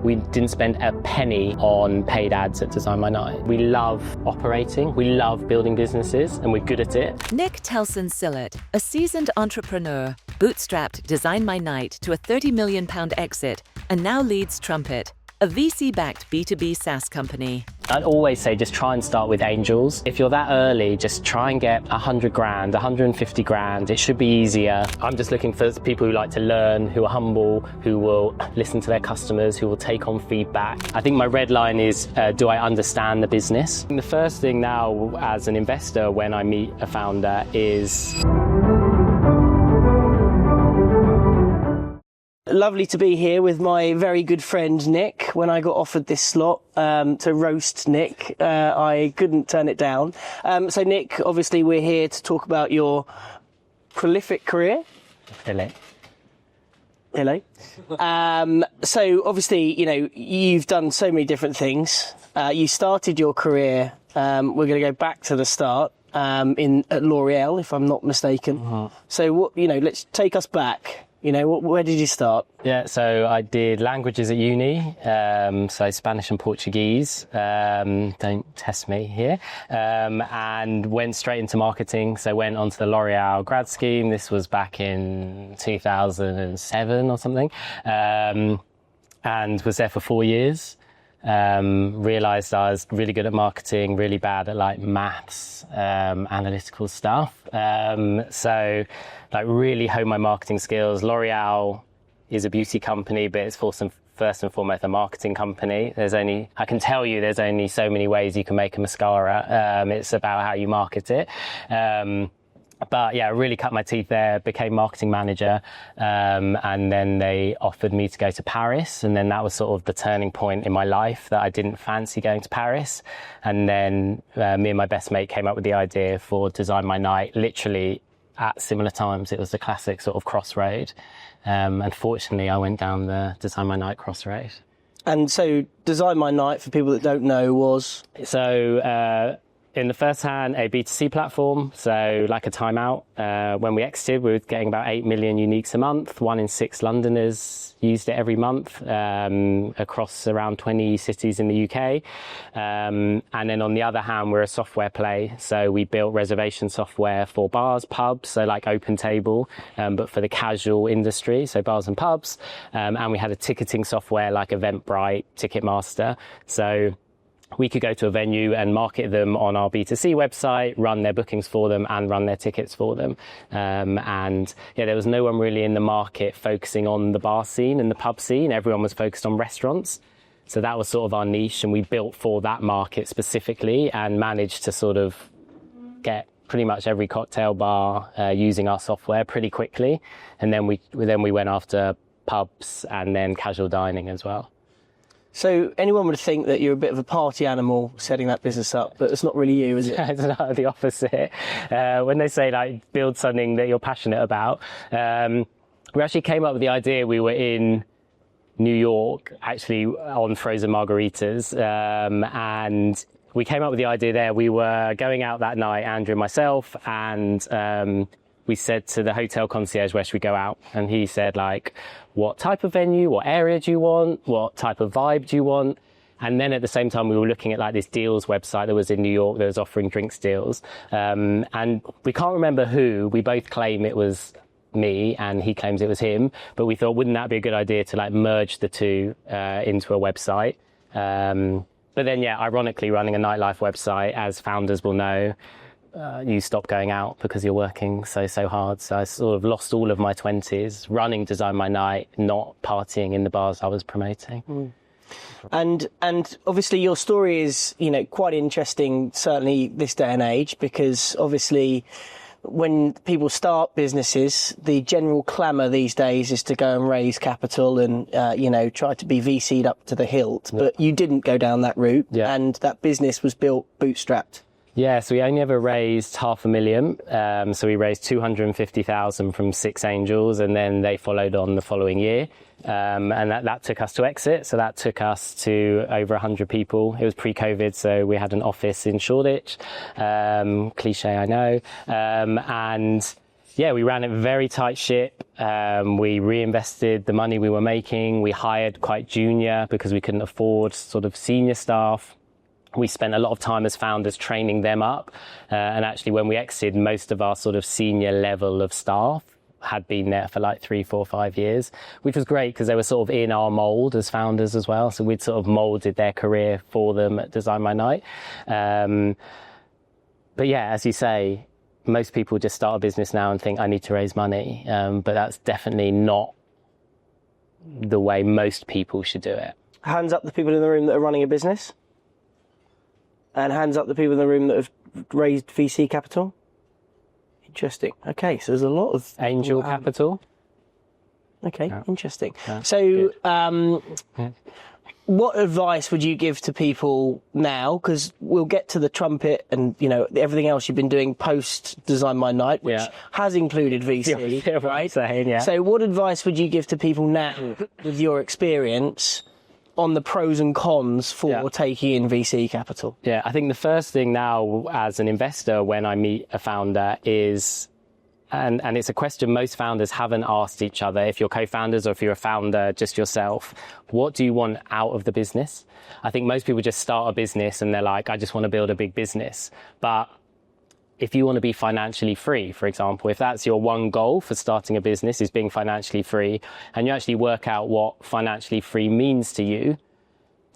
We didn't spend a penny on paid ads at Design My Night. We love operating, we love building businesses, and we're good at it. Nick Telson-Sillett, a seasoned entrepreneur, bootstrapped Design My Night to a £30 million exit and now leads Trumpet, a VC-backed B2B SaaS company. I'd always say just try and start with angels. If you're that early, just try and get 100 grand, 150 grand. It should be easier. I'm just looking for people who like to learn, who are humble, who will listen to their customers, who will take on feedback. I think my red line is, do I understand the business? And the first thing now as an investor when I meet a founder is... Lovely to be here with my very good friend Nick. When I got offered this slot to roast Nick, I couldn't turn it down. So Nick, obviously we're here to talk about your prolific career. Hello. So obviously, you know, you've done so many different things. You started your career, we're going to go back to the start, at L'Oreal, if I'm not mistaken. Uh-huh. So what, you know, let's take us back. You know, where did you start? Yeah, so I did languages at uni, so Spanish and Portuguese. Don't test me here. And went straight into marketing. So went onto the L'Oreal grad scheme. This was back in 2007 or something. And was there for 4 years. Realised I was really good at marketing, really bad at like maths, analytical stuff. So like really honed my marketing skills. L'Oreal is a beauty company, but it's first and foremost a marketing company. I can tell you there's only so many ways you can make a mascara. It's about how you market it. But yeah, I really cut my teeth there, became marketing manager, and then they offered me to go to Paris, and then that was sort of the turning point in my life that I didn't fancy going to Paris. And then me and my best mate came up with the idea for Design My Night, literally at similar times. It was the classic sort of crossroad. Unfortunately, I went down the Design My Night crossroad. And so Design My Night, for people that don't know, was? So... in the first hand, a B2C platform, so like a timeout. When we exited, we were getting about 8 million uniques a month. 1 in 6 Londoners used it every month across around 20 cities in the UK. And then on the other hand, we're a software play. So we built reservation software for bars, pubs, so like OpenTable, but for the casual industry, so bars and pubs. And we had a ticketing software like Eventbrite, Ticketmaster. So we could go to a venue and market them on our B2C website, run their bookings for them and run their tickets for them. And yeah, there was no one really in the market focusing on the bar scene and the pub scene. Everyone was focused on restaurants. So that was sort of our niche, and we built for that market specifically and managed to sort of get pretty much every cocktail bar using our software pretty quickly. And then we went after pubs and then casual dining as well. So anyone would think that you're a bit of a party animal setting that business up, but it's not really you, is it? It's not the opposite. When they say like build something that you're passionate about, we actually came up with the idea. We were in New York, actually on frozen margaritas, and we came up with the idea there. We were going out that night, Andrew and myself, and we said to the hotel concierge, where should we go out? And he said, like, what type of venue, what area do you want? What type of vibe do you want? And then at the same time, we were looking at like this deals website that was in New York that was offering drinks deals. And we can't remember who. We both claim it was me and he claims it was him. But we thought, wouldn't that be a good idea to like merge the two into a website? But then, yeah, ironically, running a nightlife website, as founders will know, you stop going out because you're working so hard. So I sort of lost all of my 20s running Design My Night, not partying in the bars I was promoting. Mm. And obviously your story is, you know, quite interesting, certainly this day and age, because obviously when people start businesses, the general clamour these days is to go and raise capital and, you know, try to be VC'd up to the hilt. Yep. But you didn't go down that route, yep. And that business was built bootstrapped. Yeah, so we only ever raised $500,000. So we raised 250,000 from 6 angels, and then they followed on the following year. And that took us to exit. So that took us to over 100 people. It was pre-COVID, so we had an office in Shoreditch. Cliche, I know. And we ran a very tight ship. We reinvested the money we were making. We hired quite junior because we couldn't afford sort of senior staff. We spent a lot of time as founders training them up. And actually, when we exited, most of our sort of senior level of staff had been there for like 3, 4, 5 years, which was great because they were sort of in our mold as founders as well. So we'd sort of molded their career for them at Design My Night. But yeah, as you say, most people just start a business now and think, I need to raise money. But that's definitely not the way most people should do it. Hands up the people in the room that are running a business. And hands up the people in the room that have raised VC capital. Interesting. Okay, so there's a lot of... Angel capital. Okay, interesting. So what advice would you give to people now? Because we'll get to the trumpet and, you know, everything else you've been doing post Design My Night, which has included VC, right? So what advice would you give to people now with your experience on the pros and cons for taking in VC capital? Yeah, I think the first thing now as an investor when I meet a founder is, and it's a question most founders haven't asked each other, if you're co-founders or if you're a founder, just yourself, what do you want out of the business? I think most people just start a business and they're like, I just want to build a big business. But if you want to be financially free, for example, if that's your one goal for starting a business is being financially free, and you actually work out what financially free means to you,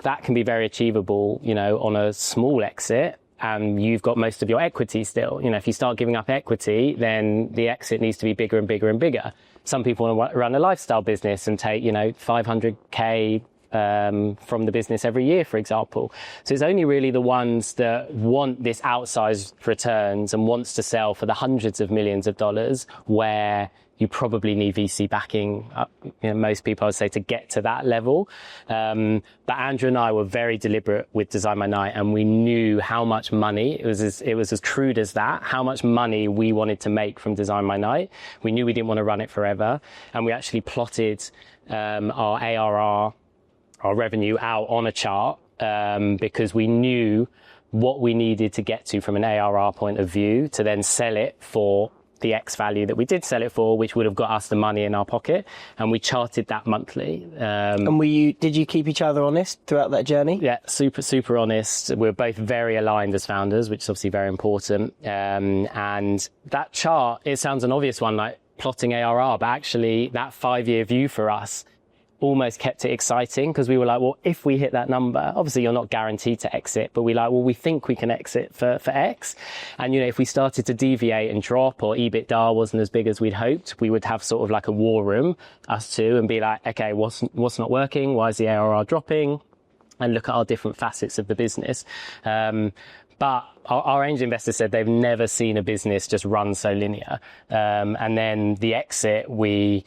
that can be very achievable, you know, on a small exit, and you've got most of your equity still. You know, if you start giving up equity, then the exit needs to be bigger and bigger and bigger. Some people want to run a lifestyle business and take, you know, 500K from the business every year, for example. So it's only really the ones that want this outsized returns and wants to sell for the hundreds of millions of dollars where you probably need VC backing. You know, most people, I would say, to get to that level. But Andrew and I were very deliberate with Design My Night, and we knew how much money, it was as crude as that, how much money we wanted to make from Design My Night. We knew we didn't want to run it forever. And we actually plotted our ARR, our revenue out on a chart, because we knew what we needed to get to from an ARR point of view to then sell it for the X value that we did sell it for, which would have got us the money in our pocket. And we charted that monthly. And did you keep each other honest throughout that journey? Yeah, super honest. We're both very aligned as founders, which is obviously very important. And that chart, it sounds an obvious one, like plotting ARR, but actually that 5-year view for us almost kept it exciting because we were like, well, if we hit that number, obviously you're not guaranteed to exit, but we think we can exit for X. And, you know, if we started to deviate and drop or EBITDA wasn't as big as we'd hoped, we would have sort of like a war room, us two, and be like, okay, what's not working? Why is the ARR dropping? And look at our different facets of the business. But our angel investors said they've never seen a business just run so linear. And then the exit, we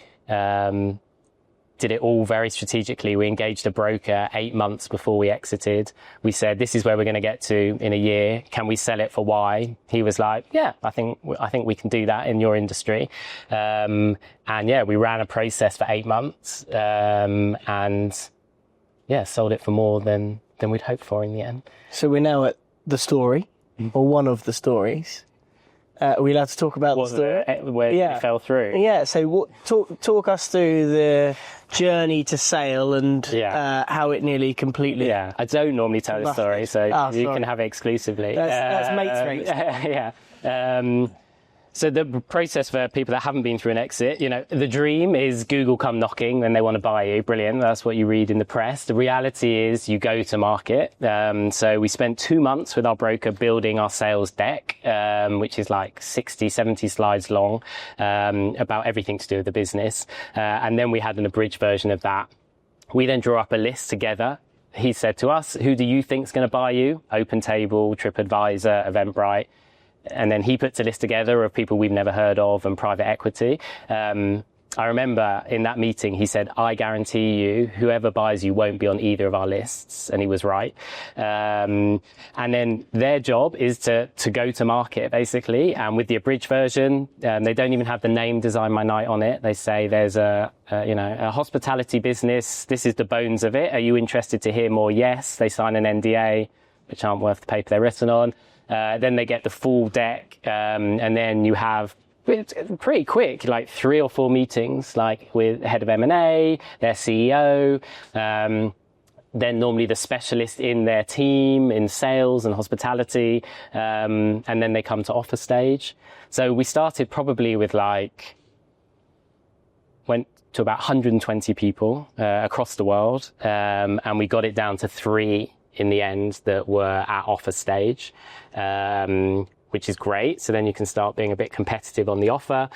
did it all very strategically. We engaged a broker 8 months before we exited. We said, this is where we're going to get to in a year. Can we sell it for Y? He was like, yeah, I think we can do that in your industry. And yeah, we ran a process for 8 months, and yeah, sold it for more than we'd hoped for in the end. So we're now at the story, or one of the stories. Are we allowed to talk about the story? Where it fell through? Yeah, so talk us through the journey to sale and how it nearly completely... Yeah, I don't normally tell the story, so you can have it exclusively. That's mates. Yeah. So the process for people that haven't been through an exit, you know, the dream is Google come knocking when they want to buy you. Brilliant. That's what you read in the press. The reality is you go to market. So we spent 2 months with our broker building our sales deck, which is like 60, 70 slides long, about everything to do with the business. And then we had an abridged version of that. We then drew up a list together. He said to us, who do you think's going to buy you? OpenTable, TripAdvisor, Eventbrite. And then he puts a list together of people we've never heard of and private equity. I remember in that meeting, he said, I guarantee you, whoever buys you won't be on either of our lists. And he was right. And then their job is to go to market, basically. And with the abridged version, they don't even have the name Design My Night on it. They say there's a hospitality business. This is the bones of it. Are you interested to hear more? Yes. They sign an NDA, which aren't worth the paper they're written on. Then they get the full deck, and then you have it's pretty quick, like 3 or 4 meetings, like with head of M&A, their CEO, then normally the specialist in their team in sales and hospitality, and then they come to offer stage. So we started probably with went to about 120 people across the world, and we got it down to 3 in the end that were at offer stage, which is great. So then you can start being a bit competitive on the offer.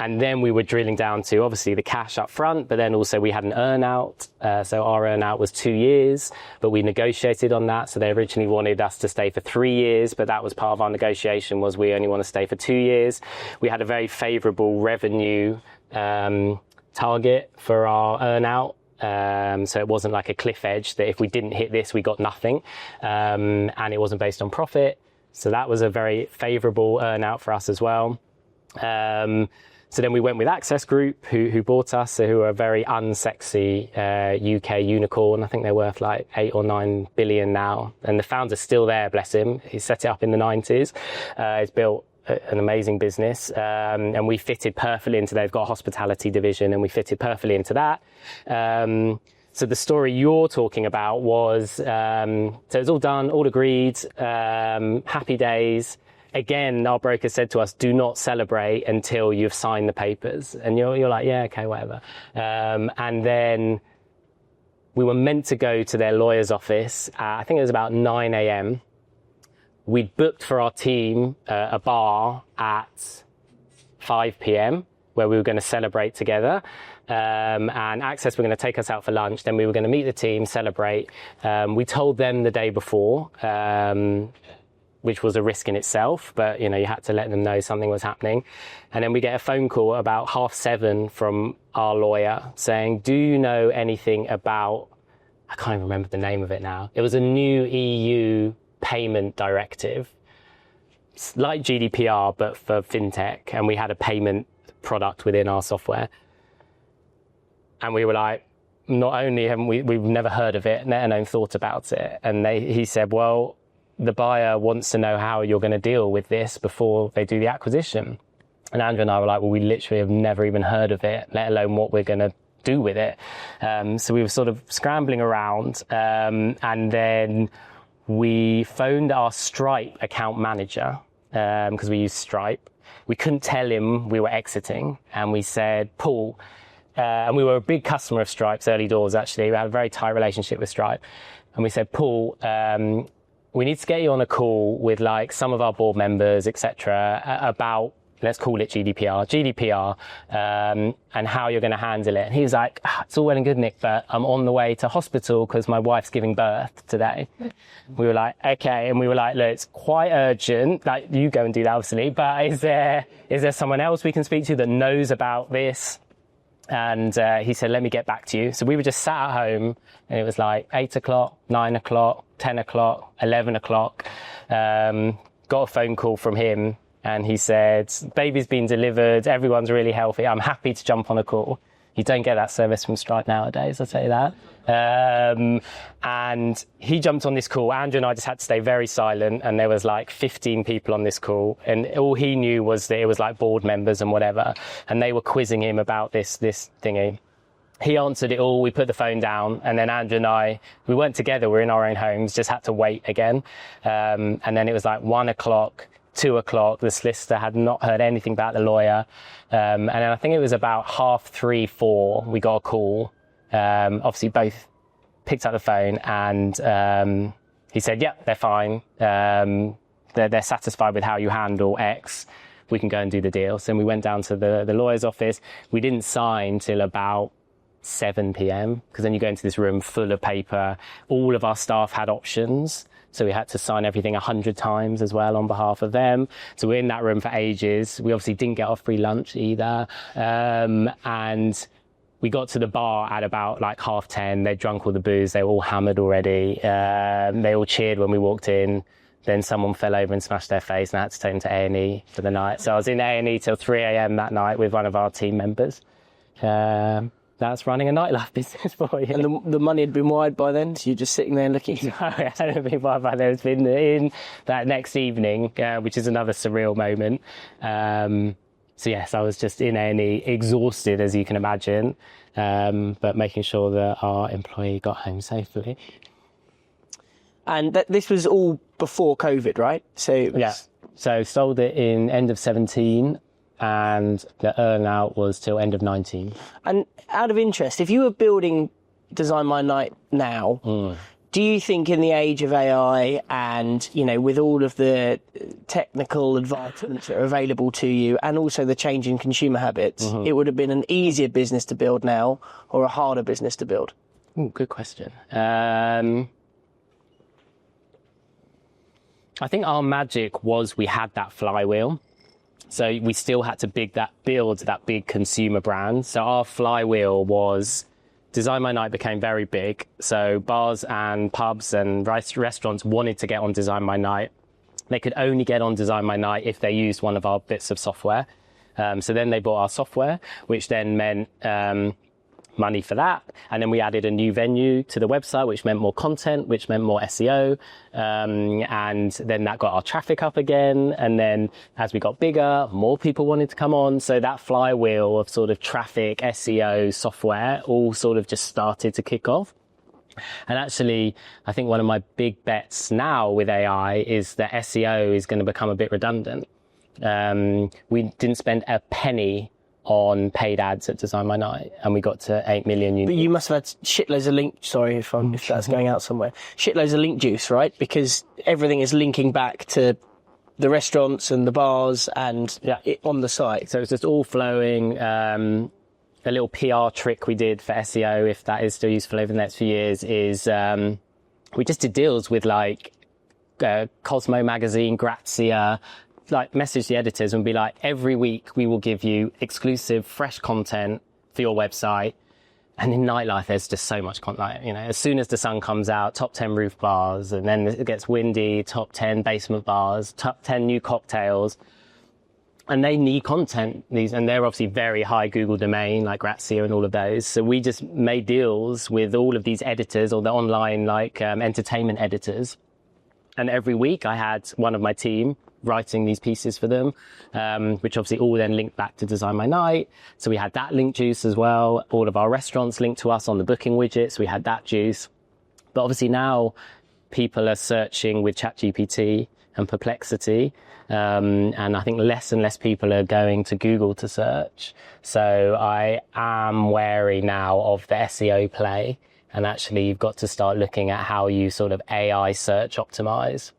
And then we were drilling down to obviously the cash up front, but then also we had an earn-out. So our earn-out was 2 years, but we negotiated on that. So they originally wanted us to stay for 3 years, but that was part of our negotiation, was we only want to stay for 2 years. We had a very favorable revenue target for our earn-out. So it wasn't like a cliff edge that if we didn't hit this, we got nothing. And it wasn't based on profit. So that was a very favorable earn-out for us as well. So then we went with Access Group, who bought us, so who are a very unsexy UK unicorn. I think they're worth like 8 or 9 billion now. And the founder's still there, bless him. He set it up in the 90s. He's built an amazing business. And we fitted perfectly into, they've got a hospitality division, and we fitted perfectly into that. So the story you're talking about was, so it's all done, all agreed, happy days. Again, our broker said to us, do not celebrate until you've signed the papers. And you're like, yeah, okay, whatever. And then we were meant to go to their lawyer's office. I think it was about 9 a.m. We'd booked for our team a bar at 5 p.m. where we were going to celebrate together. And Access were going to take us out for lunch. Then we were going to meet the team, celebrate. We told them the day before, which was a risk in itself, but you had to let them know something was happening. And then we get a phone call about 7:30 from our lawyer saying, do you know anything about, I can't even remember the name of it now. It was a new EU payment directive. It's like GDPR, but for fintech. And we had a payment product within our software. And we were like, not only haven't we've never heard of it, let alone thought about it. And he said, well, the buyer wants to know how you're going to deal with this before they do the acquisition. And Andrew and I were like, well, we literally have never even heard of it, let alone what we're going to do with it. So we were sort of scrambling around. And then we phoned our Stripe account manager, because we use Stripe. We couldn't tell him we were exiting. And we said, Paul, and we were a big customer of Stripe's early doors, actually. We had a very tight relationship with Stripe. And we said, Paul, we need to get you on a call with like some of our board members, etc., about, let's call it GDPR, and how you're going to handle it. And he was like, it's all well and good, Nick, but I'm on the way to hospital because my wife's giving birth today. We were like, okay. And we were like, look, it's quite urgent. Like, you go and do that, obviously. But is there someone else we can speak to that knows about this? And he said, let me get back to you. So we were just sat at home, and it was like 8 o'clock, 9 o'clock, 10 o'clock, 11 o'clock. Got a phone call from him, and he said, baby's been delivered, everyone's really healthy, I'm happy to jump on a call. You don't get that service from Stripe nowadays, I'll tell you that. And he jumped on this call. Andrew and I just had to stay very silent, and there was like 15 people on this call, and all he knew was that it was like board members and whatever, and they were quizzing him about this thingy. He answered it all, we put the phone down, and then Andrew and I, we weren't together, we were in our own homes, just had to wait again. And then it was like 1 o'clock, 2 o'clock, the solicitor had not heard anything about the lawyer. And then I think it was about 3:30, 4, we got a call. Obviously both picked up the phone, and he said, yeah, they're fine. They're satisfied with how you handle X. We can go and do the deal. So we went down to the lawyer's office. We didn't sign till about 7 p.m. because then you go into this room full of paper. All of our staff had options, so we had to sign everything 100 times as well on behalf of them. So we're in that room for ages. We obviously didn't get our free lunch either. And we got to the bar at about like 10:30. They'd drunk all the booze. They were all hammered already. They all cheered when we walked in. Then someone fell over and smashed their face, and I had to take them to A&E for the night. So I was in A&E till 3 a.m. that night with one of our team members. that's running a nightlife business for you. And the money had been wired by then, so you're just sitting there looking. No, it hadn't been wired by then. It's been in that next evening, which is another surreal moment. So yes, I was just in A&E, exhausted as you can imagine, but making sure that our employee got home safely. And this was all before COVID, right? So Yeah. So sold it in end of 17, and the earn-out was till end of 19. And out of interest, if you were building DesignMyNight now, do you think in the age of AI and, with all of the technical advancements that are available to you and also the change in consumer habits, it would have been an easier business to build now or a harder business to build? Ooh, good question. I think our magic was we had that flywheel. So we still had to build that big consumer brand. So our flywheel was DesignMyNight became very big. So bars and pubs and restaurants wanted to get on DesignMyNight. They could only get on DesignMyNight if they used one of our bits of software. So then they bought our software, which then meant money for that. And then we added a new venue to the website, which meant more content, which meant more SEO. And then that got our traffic up again. And then as we got bigger, more people wanted to come on. So that flywheel of sort of traffic, SEO, software all sort of just started to kick off. And actually, I think one of my big bets now with AI is that SEO is going to become a bit redundant. We didn't spend a penny on paid ads at DesignMyNight, and we got to 8 million unique. But you must have had shitloads of link. Sorry if that's going out somewhere. Shitloads of link juice, right? Because everything is linking back to the restaurants and the bars and it on the site. So it's just all flowing. A little PR trick we did for SEO, if that is still useful over the next few years, is we just did deals with like Cosmo magazine, Grazia. Like message the editors and be like, every week we will give you exclusive fresh content for your website. And in nightlife there's just so much content, as soon as the sun comes out, top 10 roof bars, and then it gets windy, top 10 basement bars, top 10 new cocktails, and they need content, and they're obviously very high Google domain like Grazia and all of those. So we just made deals with all of these editors or the online entertainment editors, and every week I had one of my team writing these pieces for them, which obviously all then linked back to DesignMyNight. So we had that link juice as well. All of our restaurants linked to us on the booking widgets. We had that juice. But obviously now people are searching with ChatGPT and Perplexity. And I think less and less people are going to Google to search. So I am wary now of the SEO play. And actually you've got to start looking at how you sort of AI search optimize.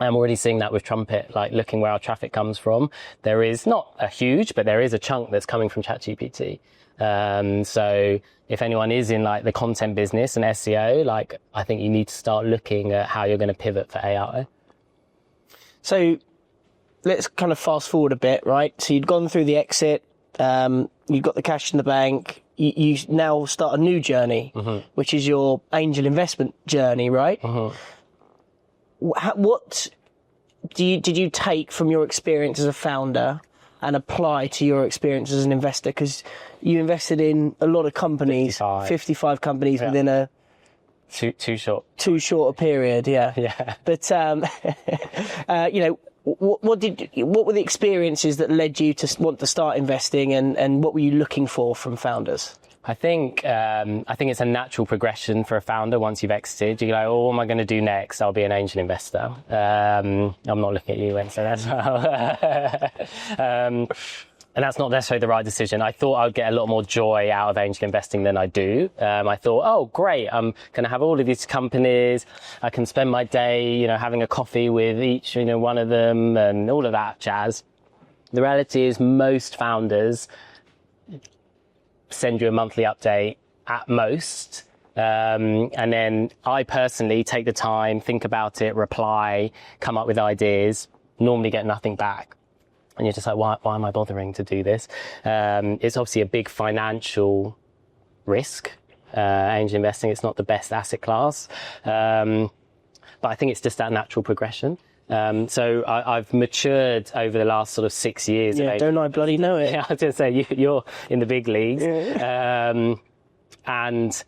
I'm already seeing that with Trumpet, like looking where our traffic comes from. There is not a huge, but there is a chunk that's coming from ChatGPT. So if anyone is in like the content business and SEO, like I think you need to start looking at how you're going to pivot for AI. So let's kind of fast forward a bit, right? So you'd gone through the exit, you've got the cash in the bank, you now start a new journey, which is your angel investment journey, right? What did you take from your experience as a founder and apply to your experience as an investor? Because you invested in a lot of companies, 55 companies within a too short a period. Yeah. But what were the experiences that led you to want to start investing, and what were you looking for from founders? I think it's a natural progression for a founder once you've exited. You're like, oh, what am I going to do next? I'll be an angel investor. I'm not looking at you, Wednesday, as well. And that's not necessarily the right decision. I thought I'd get a lot more joy out of angel investing than I do. I thought, oh, great, I'm going to have all of these companies. I can spend my day, having a coffee with each, one of them and all of that jazz. The reality is most founders send you a monthly update at most. And then I personally take the time, think about it, reply, come up with ideas, normally get nothing back. And you're just like, why am I bothering to do this? It's obviously a big financial risk. Angel investing, it's not the best asset class. But I think it's just that natural progression. So I've matured over the last sort of 6 years. Yeah, don't I bloody know it? Yeah, I was going to say, you're in the big leagues. Yeah. And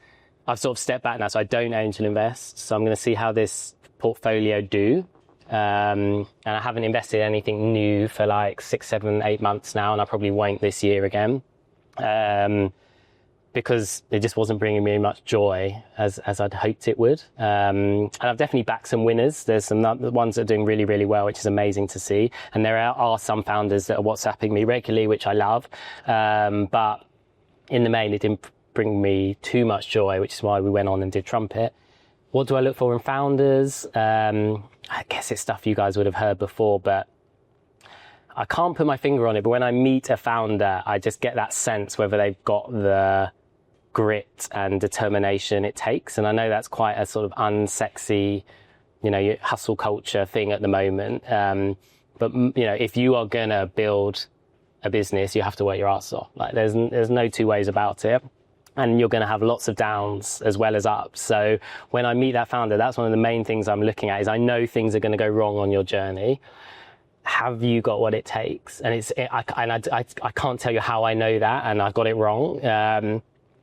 I've sort of stepped back now, so I don't angel invest. So I'm going to see how this portfolio do. And I haven't invested anything new for like 6, 7, 8 months now, and I probably won't this year again. Because it just wasn't bringing me much joy as I'd hoped it would. And I've definitely backed some winners. There's some ones that are doing really, really well, which is amazing to see. And there are some founders that are WhatsApping me regularly, which I love. But in the main, it didn't bring me too much joy, which is why we went on and did Trumpet. What do I look for in founders? I guess it's stuff you guys would have heard before, but I can't put my finger on it. But when I meet a founder, I just get that sense whether they've got the grit and determination it takes. And I know that's quite a sort of unsexy, hustle culture thing at the moment. But if you are going to build a business, you have to work your ass off. Like there's no two ways about it. And you're going to have lots of downs as well as ups. So when I meet that founder, that's one of the main things I'm looking at is I know things are going to go wrong on your journey. Have you got what it takes? And I can't tell you how I know that, and I got it wrong.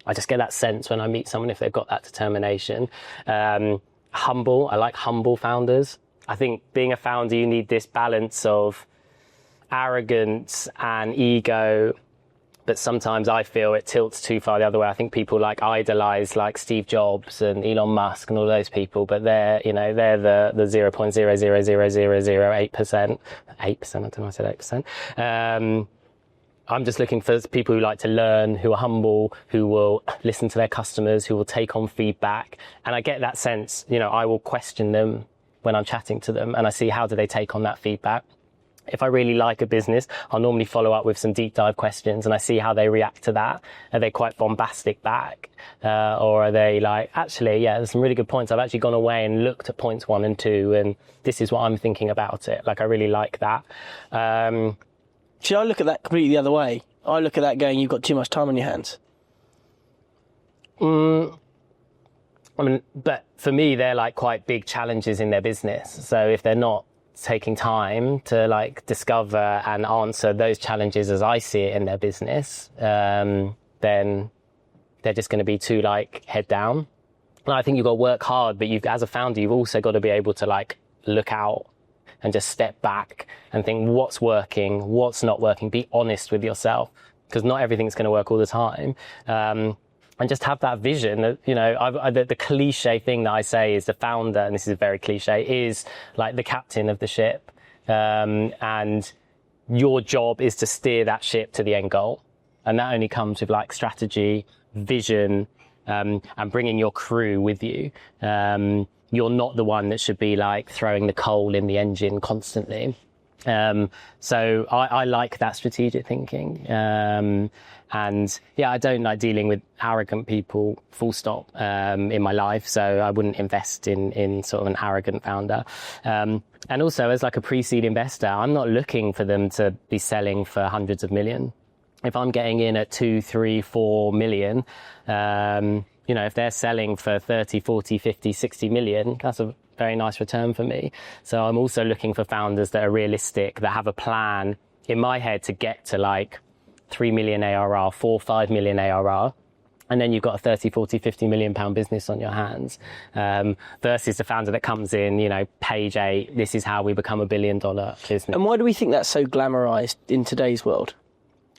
I just get that sense when I meet someone if they've got that determination. Humble. I like humble founders. I think being a founder, you need this balance of arrogance and ego. But sometimes I feel it tilts too far the other way. I think people idolize Steve Jobs and Elon Musk and all those people, but they're the 0.0000008%. 8%, I don't know, I said 8%. I'm just looking for people who like to learn, who are humble, who will listen to their customers, who will take on feedback. And I get that sense, I will question them when I'm chatting to them and I see how do they take on that feedback. If I really like a business, I'll normally follow up with some deep dive questions and I see how they react to that. Are they quite bombastic back? Or are they actually, yeah, there's some really good points. I've actually gone away and looked at points 1 and 2 and this is what I'm thinking about it. I really like that. See, I look at that completely the other way. I look at that going, you've got too much time on your hands. But for me, they're quite big challenges in their business. So if they're not taking time to discover and answer those challenges as I see it in their business, then they're just going to be too head down. And I think you've got to work hard, but as a founder, you've also got to be able to look out and just step back and think what's working, what's not working. Be honest with yourself because not everything's going to work all the time. And just have that vision that, the cliche thing that I say is the founder, and this is very cliche, is the captain of the ship. And your job is to steer that ship to the end goal. And that only comes with strategy, vision, and bringing your crew with you. You're not the one that should be throwing the coal in the engine constantly. So I like that strategic thinking. And yeah, I don't like dealing with arrogant people, full stop, in my life. So I wouldn't invest in sort of an arrogant founder. And also as a pre-seed investor, I'm not looking for them to be selling for hundreds of million. If I'm getting in at 2, 3, 4 million, if they're selling for 30, 40, 50, 60 million, that's a very nice return for me. So I'm also looking for founders that are realistic, that have a plan in my head to get to 3 million ARR, 4, 5 million ARR. And then you've got a 30, 40, 50 million pound business on your hands, versus the founder that comes in, page 8, this is how we become $1 billion business. And why do we think that's so glamorized in today's world?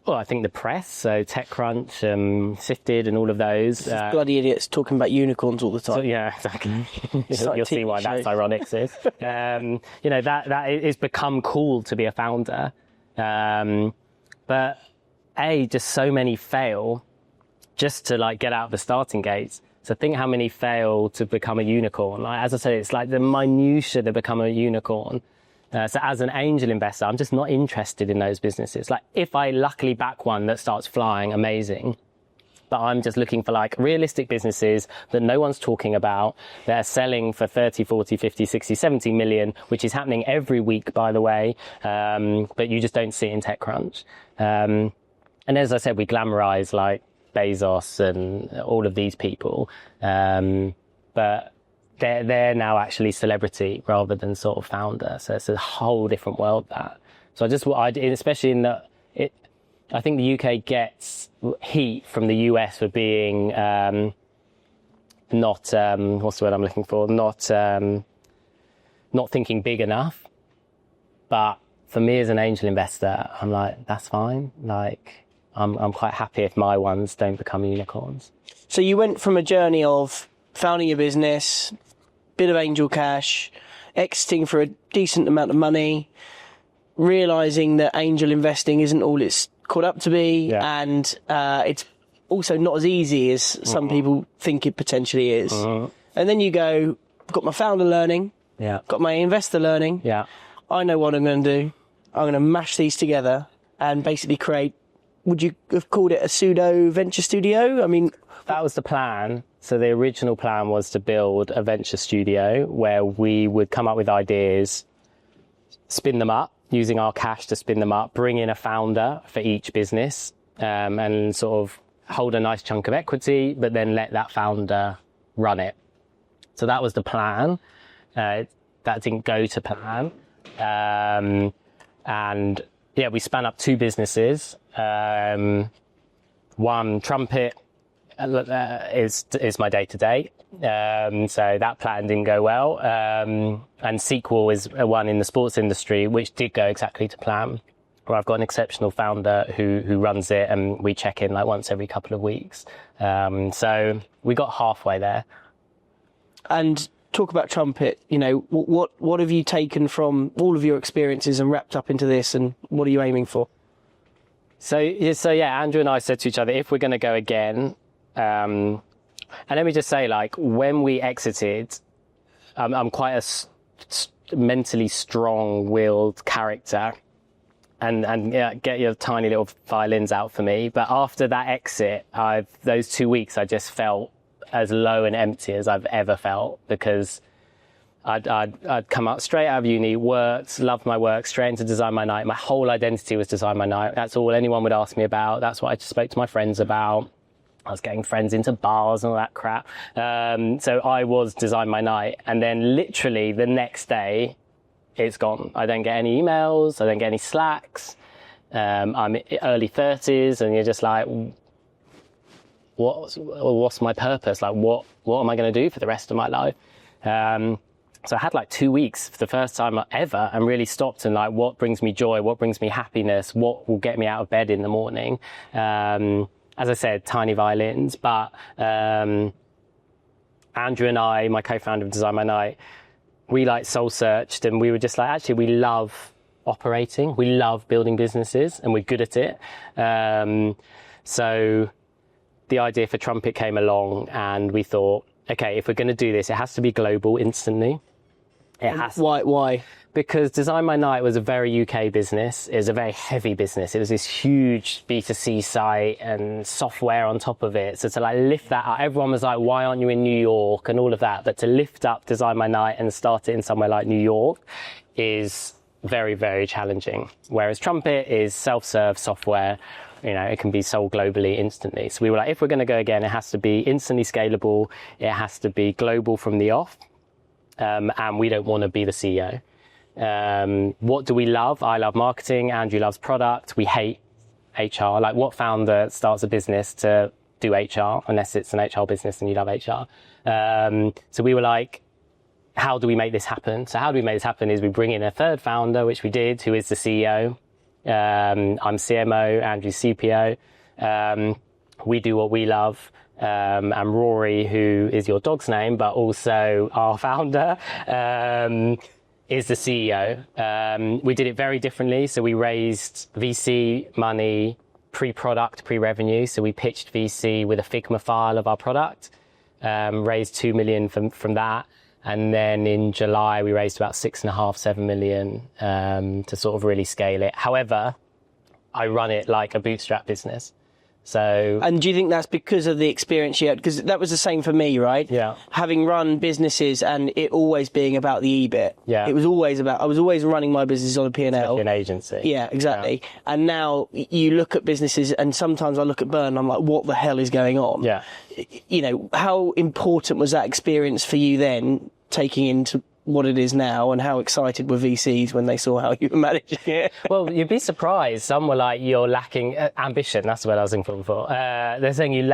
Well, I think the press, so TechCrunch, Sifted and all of those. Bloody idiots talking about unicorns all the time. So, yeah, exactly. You'll see why that's ironic, sis. That it's become cool to be a founder. But just so many fail just to get out of the starting gates. So think how many fail to become a unicorn. As I said, it's the minutiae to become a unicorn. So as an angel investor, I'm just not interested in those businesses. If I luckily back one that starts flying, amazing. But I'm just looking for realistic businesses that no one's talking about. They're selling for 30, 40, 50, 60, 70 million, which is happening every week, by the way. But you just don't see it in TechCrunch. And as I said, we glamorize Bezos and all of these people. But they're now actually celebrity rather than sort of founder. So it's a whole different world that. So especially in that I think the UK gets heat from the US for being not what's the word I'm looking for? Not thinking big enough. But for me as an angel investor, I'm like, that's fine. Like, I'm quite happy if my ones don't become unicorns. So you went from a journey of founding your business, bit of angel cash, exiting for a decent amount of money, realising that angel investing isn't all it's caught up to be, and it's also not as easy as some people think it potentially is. And then you go, got my founder learning, got my investor learning, I know what I'm going to do. I'm going to mash these together and basically create, would you have called it a pseudo venture studio? I mean, that was the plan. So the original plan was to build a venture studio where we would come up with ideas, spin them up, using our cash to spin them up, bring in a founder for each business, and sort of hold a nice chunk of equity, but then let that founder run it. So that was the plan. That didn't go to plan. And yeah, we spun up 2 businesses. One, Trumpet, is my day-to-day. So that plan didn't go well. And Sequel is one in the sports industry, which did go exactly to plan. Where I've got an exceptional founder who runs it, and we check in like once every couple of weeks. So we got halfway there. And talk about Trumpet, you know, what have you taken from all of your experiences and wrapped up into this, and what are you aiming for? So yeah, Andrew and I said to each other, if we're going to go again, and let me just say, like, when we exited, I'm quite a mentally strong-willed character, and yeah, get your tiny little violins out for me. But after that exit, those 2 weeks, I just felt as low and empty as I've ever felt, because I'd come out straight out of uni, worked, loved my work, straight into DesignMyNight. My whole identity was DesignMyNight. That's all anyone would ask me about. That's what I just spoke to my friends about. I was getting friends into bars and all that crap. So I was DesignMyNight. And then literally the next day, it's gone. I don't get any emails. I don't get any Slacks. I'm early 30s, and you're just like, what's my purpose? Like, what am I going to do for the rest of my life? So I had like 2 weeks for the first time ever, and really stopped and like, what brings me joy? What brings me happiness? What will get me out of bed in the morning? As I said, tiny violins, but Andrew and I, my co-founder of DesignMyNight, we like soul searched, and we were just like, actually, we love operating. We love building businesses, and we're good at it. So the idea for Trumpet came along, and we thought, okay, if we're going to do this, it has to be global instantly. It has. Why? Because DesignMyNight was a very UK business. It was a very heavy business. It was this huge B2C site and software on top of it. So to like lift that up, everyone was like, why aren't you in New York and all of that? But to lift up DesignMyNight and start it in somewhere like New York is very, very challenging. Whereas Trumpet is self-serve software. You know, it can be sold globally instantly. So we were like, if we're going to go again, it has to be instantly scalable. It has to be global from the off. And we don't want to be the CEO. What do we love? I love marketing. Andrew loves product. We hate HR. Like, what founder starts a business to do HR, unless it's an HR business and you love HR? So we were like, how do we make this happen? So how do we make this happen is we bring in a third founder, which we did, who is the CEO. I'm CMO, Andrew's CPO. We do what we love. And Rory, who is your dog's name, but also our founder, is the CEO. We did it very differently. So we raised VC money pre-product, pre-revenue. So we pitched VC with a Figma file of our product, raised 2 million from that. And then in July, we raised about 6.5, 7 million to sort of really scale it. However, I run it like a bootstrap business. So, and do you think that's because of the experience you had? Because that was the same for me, right? Yeah. Having run businesses and it always being about the EBIT. Yeah. It was always about, I was always running my business on a P&L. Like an agency. Yeah, exactly. Yeah. And now you look at businesses, and sometimes I look at Burn and I'm like, what the hell is going on? Yeah. You know, how important was that experience for you then, taking into what it is now, and how excited were VCs when they saw how you were managing it? Well, you'd be surprised. Some were like, you're lacking ambition. That's what I was thinking for. They're saying you're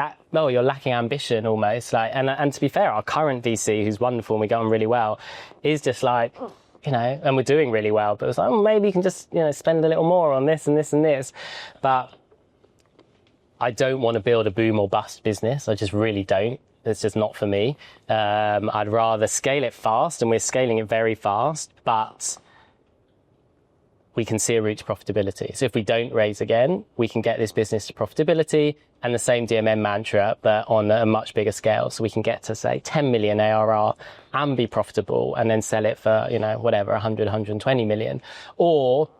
lacking ambition almost. Like, and to be fair, our current VC, who's wonderful and we get on really well, is just like, and we're doing really well, but it's like, maybe you can just, spend a little more on this and this and this. But I don't want to build a boom or bust business. I just really don't. It's just not for me. I'd rather scale it fast, and we're scaling it very fast, but we can see a route to profitability. So if we don't raise again, we can get this business to profitability, and the same DMM mantra, but on a much bigger scale. So we can get to, say, 10 million ARR and be profitable, and then sell it for, 100, 120 million. Or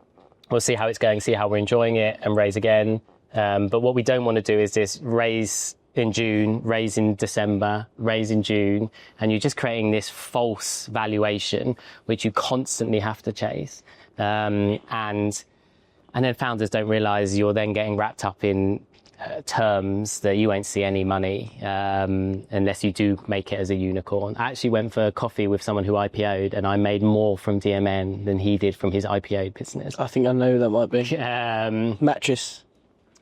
we'll see how it's going, see how we're enjoying it, and raise again. But what we don't want to do is this raise in June, raise in December, raise in June, and you're just creating this false valuation, which you constantly have to chase. And then founders don't realize you're then getting wrapped up in terms that you won't see any money unless you do make it as a unicorn. I actually went for coffee with someone who IPO'd, and I made more from DMN than he did from his IPO business. I think I know who that might be. Mattress.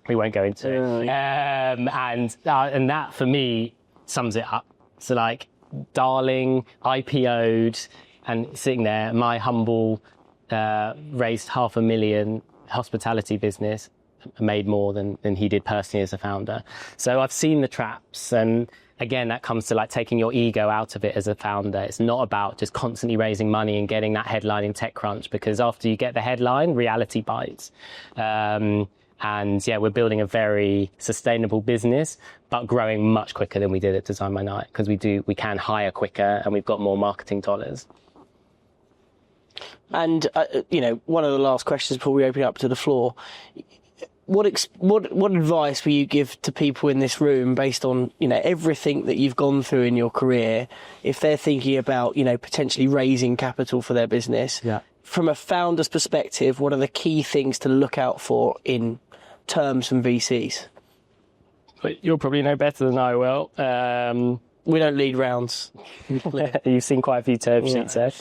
We won't go into it. And that, for me, sums it up. So, like, Darling, IPO'd, and sitting there, my humble, raised $500,000 hospitality business, made more than he did personally as a founder. So I've seen the traps. And again, that comes to, like, taking your ego out of it as a founder. It's not about just constantly raising money and getting that headline in TechCrunch, because after you get the headline, reality bites. And yeah, we're building a very sustainable business, but growing much quicker than we did at DesignMyNight, because we can hire quicker, and we've got more marketing dollars. And one of the last questions before we open it up to the floor: what advice will you give to people in this room based on everything that you've gone through in your career, if they're thinking about potentially raising capital for their business? Yeah. From a founder's perspective, what are the key things to look out for in terms from VCs? But you'll probably know better than I will. We don't lead rounds. You've seen quite a few term sheets there.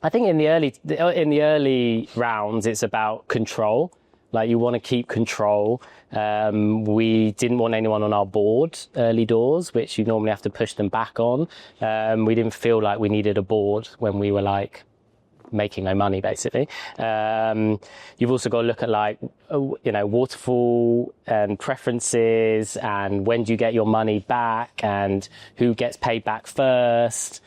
I think in the early rounds, it's about control. Like, you want to keep control. We didn't want anyone on our board early doors, which you normally have to push them back on. We didn't feel like we needed a board when we were like making no money, basically. You've also got to look at waterfall and preferences, and when do you get your money back, and who gets paid back first.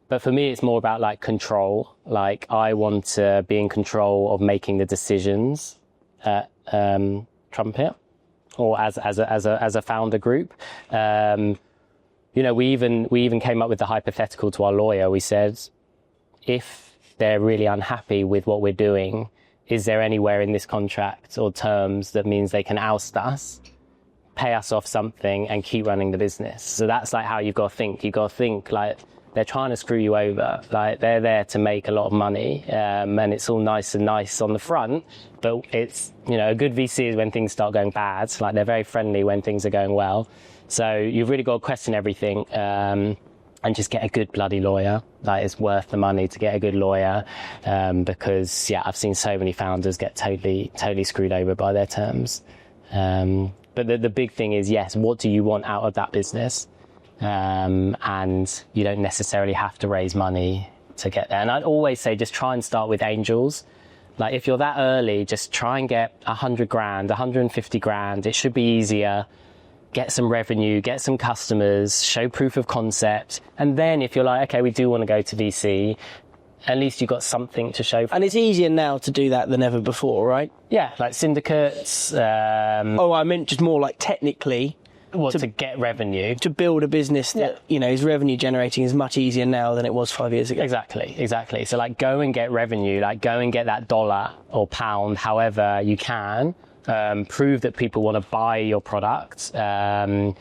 But for me, it's more about like control. Like, I want to be in control of making the decisions at Trumpet, or as a founder group. We even came up with the hypothetical to our lawyer. We said, if they're really unhappy with what we're doing, is there anywhere in this contract or terms that means they can oust us, pay us off something, and keep running the business? So that's like how you've got to think. You've got to think like, they're trying to screw you over. Like, they're there to make a lot of money, and it's all nice on the front, but it's, a good VC is when things start going bad. Like, they're very friendly when things are going well. So you've really got to question everything, and just get a good bloody lawyer. Like, it's worth the money to get a good lawyer, because I've seen so many founders get totally screwed over by their terms. But the big thing is, yes, what do you want out of that business? And you don't necessarily have to raise money to get there. And I'd always say, just try and start with angels. Like, if you're that early, just try and get 100 grand, 150 grand. It should be easier. Get some revenue, get some customers, show proof of concept. And then if you're like, okay, we do want to go to VC, at least you've got something to show for. And it's easier now to do that than ever before, right? Yeah, like syndicates. I meant just more like technically. To get revenue. To build a business that, is revenue generating is much easier now than it was 5 years ago. Exactly. So, like, go and get revenue, like, go and get that dollar or pound, however you can, prove that people want to buy your product, and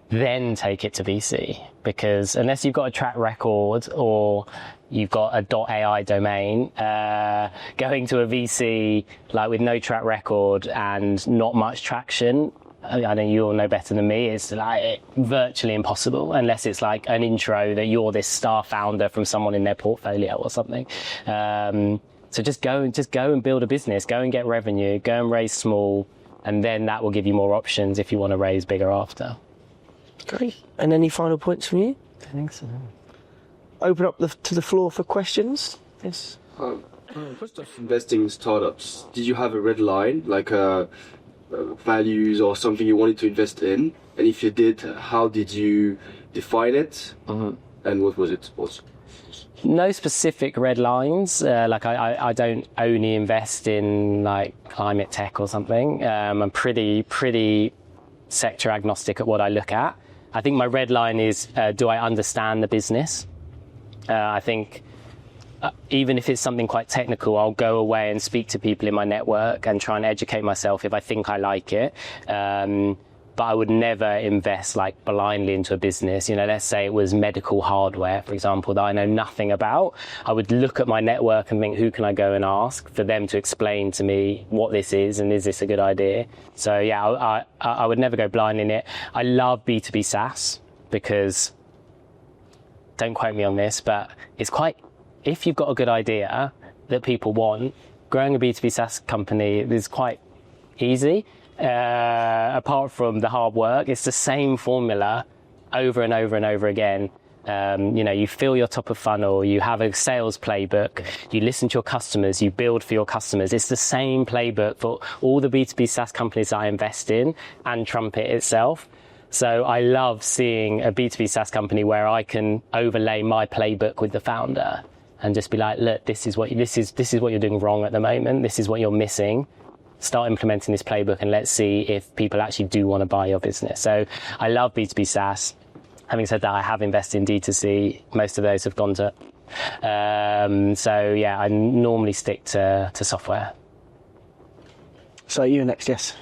then take it to VC. Because unless you've got a track record or you've got a .ai domain, going to a VC, like, with no track record and not much traction, I know you all know better than me, it's like virtually impossible unless it's like an intro that you're this star founder from someone in their portfolio or something. So just go and build a business, go and get revenue, go and raise small, and then that will give you more options if you want to raise bigger after. Great. And any final points from you? I think so. Open up to the floor for questions. Yes. First off, investing in startups, did you have a red line, like values or something you wanted to invest in? And if you did, how did you define it? And what was it? No specific red lines. Like I don't only invest in like climate tech or something. I'm pretty sector agnostic at what I look at. I think my red line is, do I understand the business? I think even if it's something quite technical, I'll go away and speak to people in my network and try and educate myself if I think I like it. But I would never invest like blindly into a business. You know, let's say it was medical hardware, for example, that I know nothing about. I would look at my network and think, who can I go and ask for them to explain to me what this is and is this a good idea? So yeah, I would never go blind in it. I love B2B SaaS because, don't quote me on this, but it's quite, if you've got a good idea that people want, growing a B2B SaaS company is quite easy. Apart from the hard work, it's the same formula over and over and over again. You know, you fill your top of funnel, you have a sales playbook, you listen to your customers, you build for your customers. It's the same playbook for all the B2B SaaS companies that I invest in and Trumpet itself. So I love seeing a B2B SaaS company where I can overlay my playbook with the founder and just be like, look, this is what you're doing wrong at the moment. This is what you're missing. Start implementing this playbook and let's see if people actually do want to buy your business. So I love B2B SaaS. Having said that, I have invested in D2C. Most of those have gone to. So yeah, I normally stick to software. So you next, yes.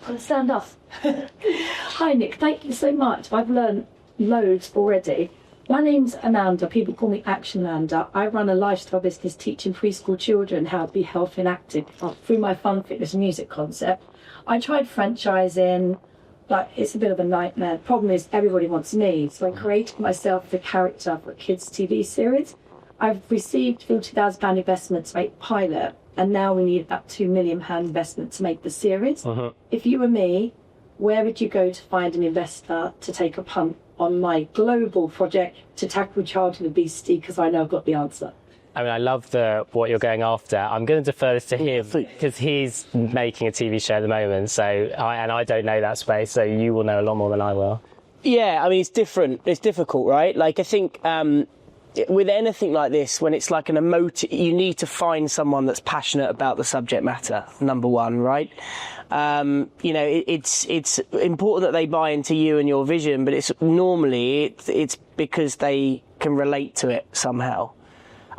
I'll stand off. Hi Nick, thank you so much. I've learned loads already. My name's Amanda, people call me Action Amanda. I run a lifestyle business teaching preschool children how to be healthy and active through my fun, fitness and music concept. I tried franchising, but it's a bit of a nightmare. The problem is everybody wants me, so I created myself the character for a kids' TV series. I've received £50,000 investment to make pilot, and now we need about £2 million investment to make the series. If you were me, where would you go to find an investor to take a punt on my global project to tackle childhood obesity, because I know I've got the answer? I mean, I love what you're going after. I'm going to defer this to him because he's making a TV show at the moment. So, I don't know that space, so you will know a lot more than I will. Yeah, I mean, it's different. It's difficult, right? Like, I think with anything like this, when it's like an emotive, you need to find someone that's passionate about the subject matter, number one, right? You know, it's important that they buy into you and your vision, but it's normally because they can relate to it somehow.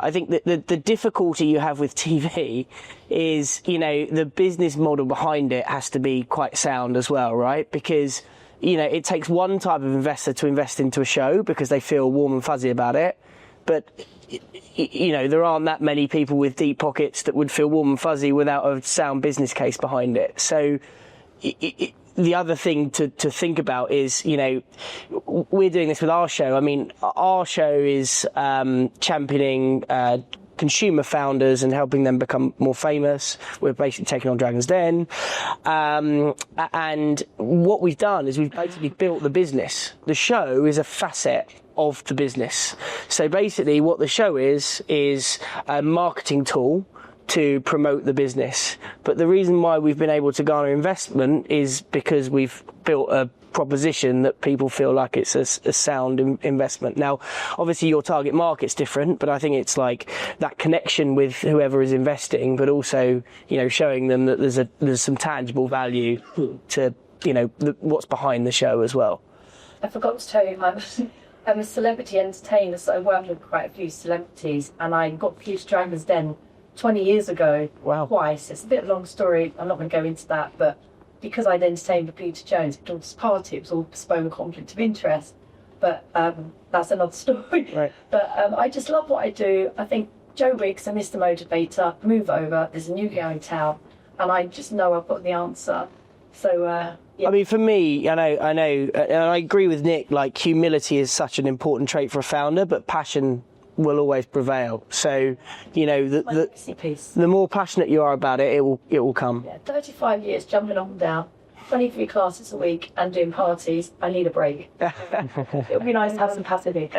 I think that the difficulty you have with TV is, you know, the business model behind it has to be quite sound as well, right? Because, you know, it takes one type of investor to invest into a show because they feel warm and fuzzy about it. But, you know, there aren't that many people with deep pockets that would feel warm and fuzzy without a sound business case behind it. So the other thing to think about is, you know, we're doing this with our show. I mean, our show is championing consumer founders and helping them become more famous. We're basically taking on Dragon's Den. And what we've done is we've basically built the business. The show is a facet of the business. So basically what the show is a marketing tool to promote the business. But the reason why we've been able to garner investment is because we've built a proposition that people feel like it's a sound investment. Now, obviously your target market's different, but I think it's like that connection with whoever is investing, but also, you know, showing them that there's some tangible value to, you know, what's behind the show as well. I forgot to tell you, I'm a celebrity entertainer, so I work with quite a few celebrities, and I got Peter Dragon's Den 20 years ago. Wow. Twice. It's a bit of a long story, I'm not going to go into that, but because I'd entertained for Peter Jones at daughter's party, it was all postponed conflict of interest, but that's another story. Right. But I just love what I do. I think Joe Wicks and Mr. Motivator, move over, there's a new guy in town, and I just know I've got the answer. So I mean, for me, I know, and I agree with Nick, like, humility is such an important trait for a founder, but passion will always prevail. So, you know, the more passionate you are about it, it will come. Yeah, 35 years jumping up and down, 23 classes a week and doing parties. I need a break. It would be nice to have some passivity.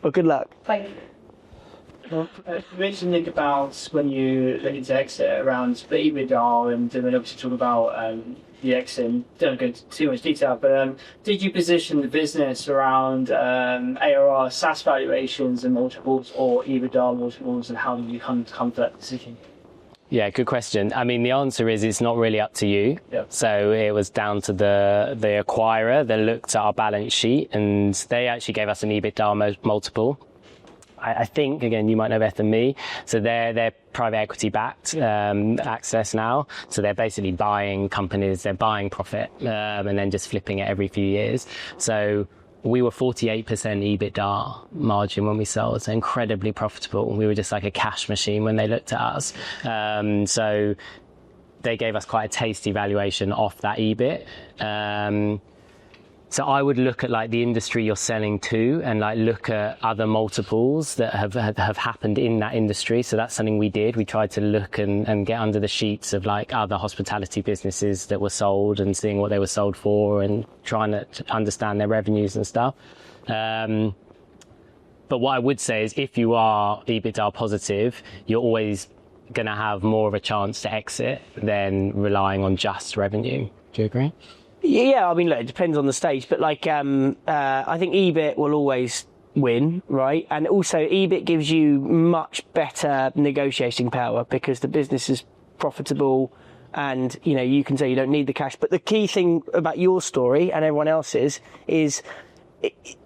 Well, good luck. Thank you. Well, you mentioned, Nick, about when you looking to exit around the EBITDA, and then obviously talk about the exit, and don't go into too much detail, but did you position the business around ARR SaaS valuations and multiples, or EBITDA multiples, and how did you come to that decision? Yeah, good question. I mean, the answer is it's not really up to you. Yep. So it was down to the acquirer that looked at our balance sheet, and they actually gave us an EBITDA multiple. I think, again, you might know better than me. So they're private equity backed access now. So they're basically buying companies, they're buying profit, and then just flipping it every few years. So we were 48% EBITDA margin when we sold, so incredibly profitable. We were just like a cash machine when they looked at us. So they gave us quite a tasty valuation off that EBIT. So I would look at like the industry you're selling to, and like look at other multiples that have happened in that industry. So that's something we did. We tried to look and get under the sheets of like other hospitality businesses that were sold, and seeing what they were sold for, and trying to understand their revenues and stuff. But what I would say is, if you are EBITDA positive, you're always going to have more of a chance to exit than relying on just revenue. Do you agree? Yeah, I mean, look, it depends on the stage, but like, I think EBIT will always win, right? And also EBIT gives you much better negotiating power because the business is profitable, and, you know, you can say you don't need the cash. But the key thing about your story and everyone else's is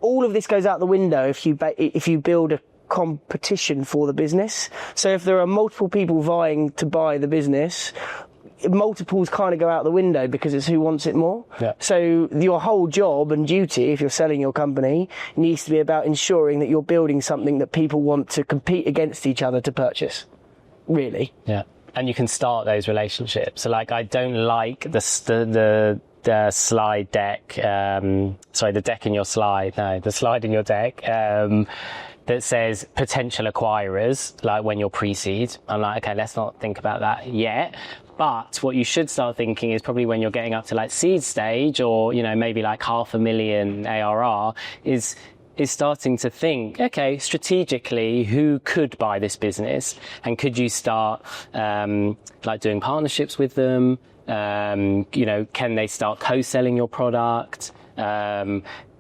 all of this goes out the window if you build a competition for the business. So if there are multiple people vying to buy the business, multiples kind of go out the window because it's who wants it more. Yeah. So your whole job and duty, if you're selling your company, needs to be about ensuring that you're building something that people want to compete against each other to purchase. Really. Yeah. And you can start those relationships. So like, I don't like the slide deck, the deck in your slide. No, the slide in your deck, that says potential acquirers, like when you're pre-seed. I'm like, okay, let's not think about that yet. But what you should start thinking is probably when you're getting up to like seed stage, or, you know, maybe like 500,000 ARR, is starting to think, okay, strategically, who could buy this business? And could you start like doing partnerships with them? You know, can they start co-selling your product?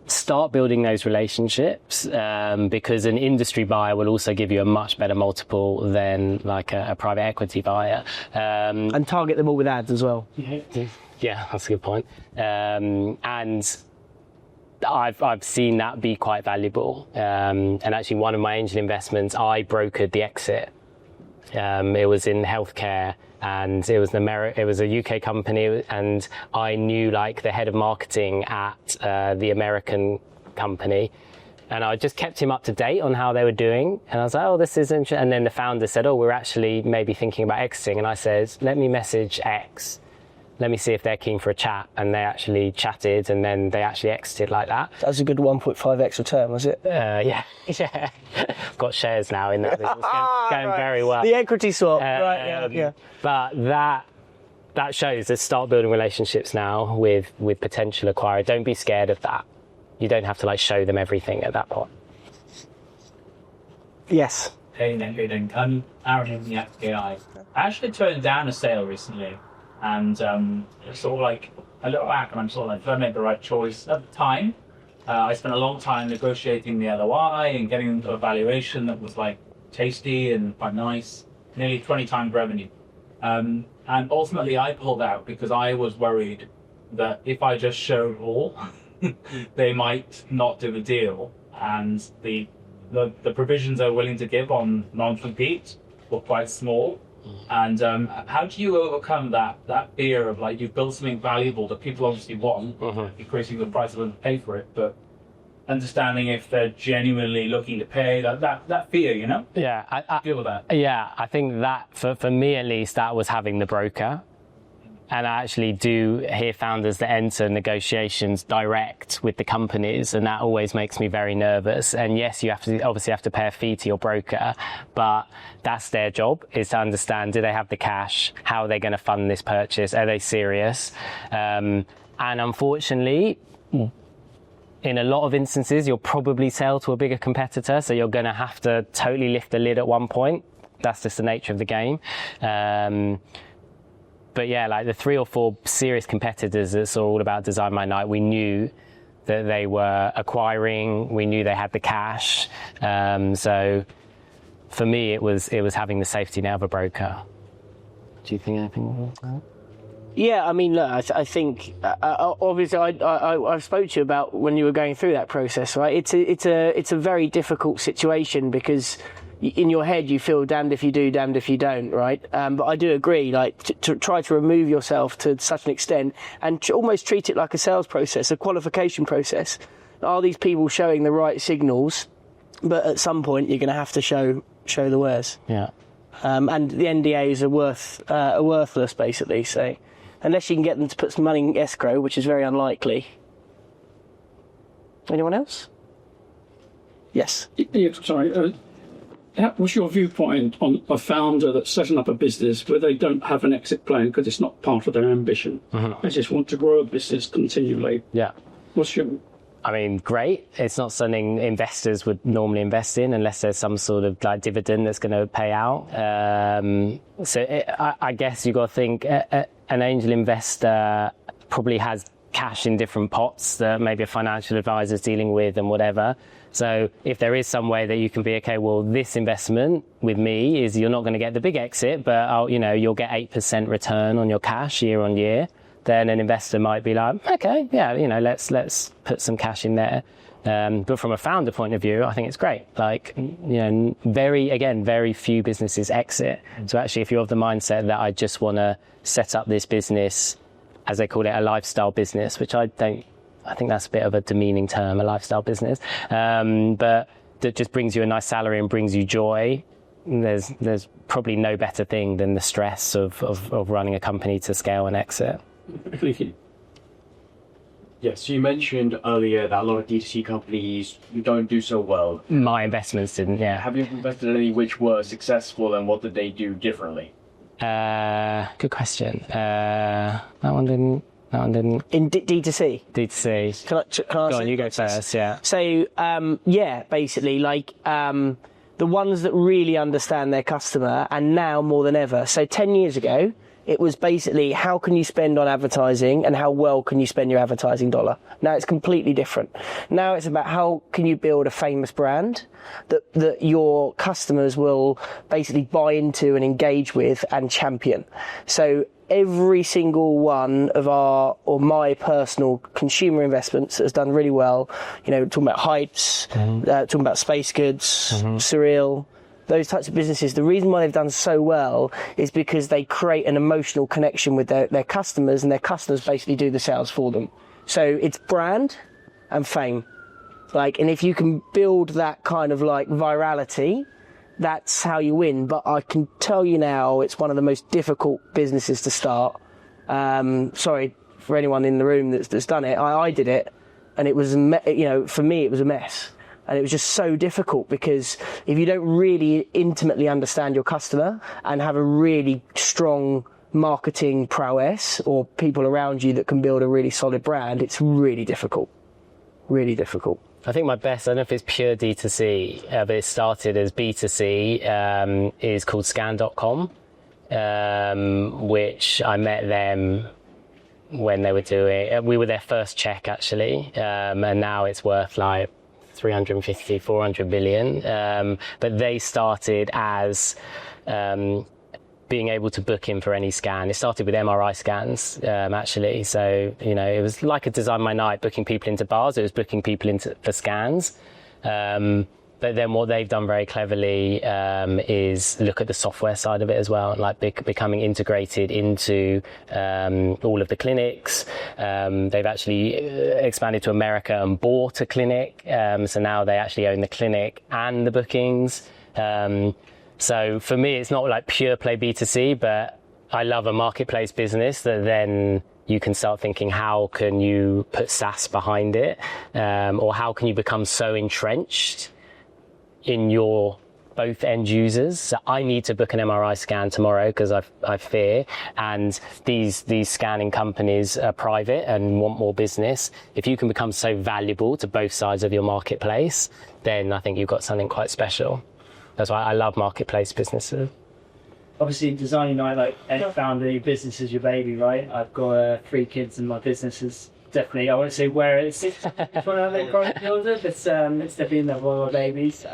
Start building those relationships, because an industry buyer will also give you a much better multiple than like a private equity buyer. And target them all with ads as well. Yeah, that's a good point. And I've seen that be quite valuable. And actually, one of my angel investments, I brokered the exit. It was in healthcare, and it was a UK company, and I knew like the head of marketing at the American company, and I just kept him up to date on how they were doing. And I was like, oh, this is interesting. And then the founder said, oh, we're actually maybe thinking about exiting. And I said, let me message X. Let me see if they're keen for a chat. And they actually chatted, and then they actually exited like that. That was a good 1.5x return, was it? Yeah. I've got shares now in that business. Going right. very well. The equity swap. Right, yeah. But that shows us start building relationships now with potential acquirers. Don't be scared of that. You don't have to like show them everything at that point. Yes. Hey, Nick, I'm Aaron in the FKI. I actually turned down a sale recently. And it's sort of like, I look back and I'm sort of like, did I make the right choice at the time? I spent a long time negotiating the LOI and getting a valuation that was like tasty and quite nice, nearly 20 times revenue. And ultimately I pulled out because I was worried that if I just showed all, they might not do the deal. And the provisions they're willing to give on non-compete were quite small. And how do you overcome that fear of like, you've built something valuable that people obviously want, increasing the price of them to pay for it, but understanding if they're genuinely looking to pay, that fear, you know? Yeah, I deal with that. Yeah, I think that for me at least, that was having the broker. I actually do hear founders that enter negotiations direct with the companies, and that always makes me very nervous. And yes, you obviously have to pay a fee to your broker, but that's their job, is to understand, do they have the cash? How are they going to fund this purchase? Are they serious? And unfortunately, in a lot of instances, you'll probably sell to a bigger competitor, so you're going to have to totally lift the lid at one point. That's just the nature of the game. But yeah, like the 3 or 4 serious competitors that saw all about Design My Night, we knew that they were acquiring, we knew they had the cash. So for me, it was having the safety net of a broker. Do you think anything about that? Yeah, I mean, look, I think obviously I spoke to you about when you were going through that process, right? It's a very difficult situation because in your head you feel damned if you do, damned if you don't, right? But I do agree, like to try to remove yourself to such an extent and almost treat it like a sales process, a qualification process. Are these people showing the right signals? But at some point you're going to have to show the wares. Yeah. And the NDAs are worthless basically. So unless you can get them to put some money in escrow, which is very unlikely. Anyone else? Yes. Yeah, sorry. What's your viewpoint on a founder that's setting up a business where they don't have an exit plan because it's not part of their ambition? Mm-hmm. They just want to grow a business continually. Yeah. What's your... I mean, great. It's not something investors would normally invest in unless there's some sort of like dividend that's going to pay out. I guess you've got to think an angel investor probably has cash in different pots that maybe a financial advisor is dealing with and whatever. So if there is some way that you can be, okay, well, this investment with me is you're not going to get the big exit, but you'll get 8% return on your cash year on year, then an investor might be like, okay, yeah, let's put some cash in there. But from a founder point of view, I think it's great. Like, very few businesses exit. So actually, if you're of the mindset that I just want to set up this business, as they call it, a lifestyle business, which I think that's a bit of a demeaning term, a lifestyle business, but that just brings you a nice salary and brings you joy. There's probably no better thing than the stress of running a company to scale and exit. Thank you. Yes, you mentioned earlier that a lot of D2C companies don't do so well. My investments didn't, yeah. Have you invested in any which were successful, and what did they do differently? Good question. That one didn't. In D2C? D2C. Can I go on, you go first, yeah. So, basically, like, the ones that really understand their customer, and now more than ever. So 10 years ago, it was basically how can you spend on advertising and how well can you spend your advertising dollar. Now it's completely different. Now it's about how can you build a famous brand that your customers will basically buy into and engage with and champion. So every single one of my personal consumer investments has done really well. Talking about Heights, talking about Space Goods, Surreal, those types of businesses. The reason why they've done so well is because they create an emotional connection with their customers, and their customers basically do the sales for them. So it's brand and fame. And if you can build that kind of like virality, that's how you win. But I can tell you now, it's one of the most difficult businesses to start. Sorry for anyone in the room that's done it. I did it, and it was, for me, it was a mess. And it was just so difficult because if you don't really intimately understand your customer and have a really strong marketing prowess or people around you that can build a really solid brand, it's really difficult. Really difficult. I think my best, I don't know if it's pure D2C, but it started as B2C, is called Scan.com, which I met them when they were we were their first check actually, and now it's worth like 350, 400 million. But they started as being able to book in for any scan. It started with MRI scans, actually. So, it was like a Design My Night, booking people into bars. It was booking people for scans. But then what they've done very cleverly is look at the software side of it as well, like becoming integrated into all of the clinics. They've actually expanded to America and bought a clinic. So now they actually own the clinic and the bookings. So for me, it's not like pure play B2C, but I love a marketplace business that then you can start thinking, how can you put SaaS behind it? Or how can you become so entrenched in your both end users? So I need to book an MRI scan tomorrow because I fear, and these scanning companies are private and want more business. If you can become so valuable to both sides of your marketplace, then I think you've got something quite special. That's why I love marketplace businesses. Obviously, DesignMyNight, like any founder, your business is your baby, right? I've got 3 kids, and my business is definitely, I won't say where it's one of the product builder, but it's definitely in one of my babies.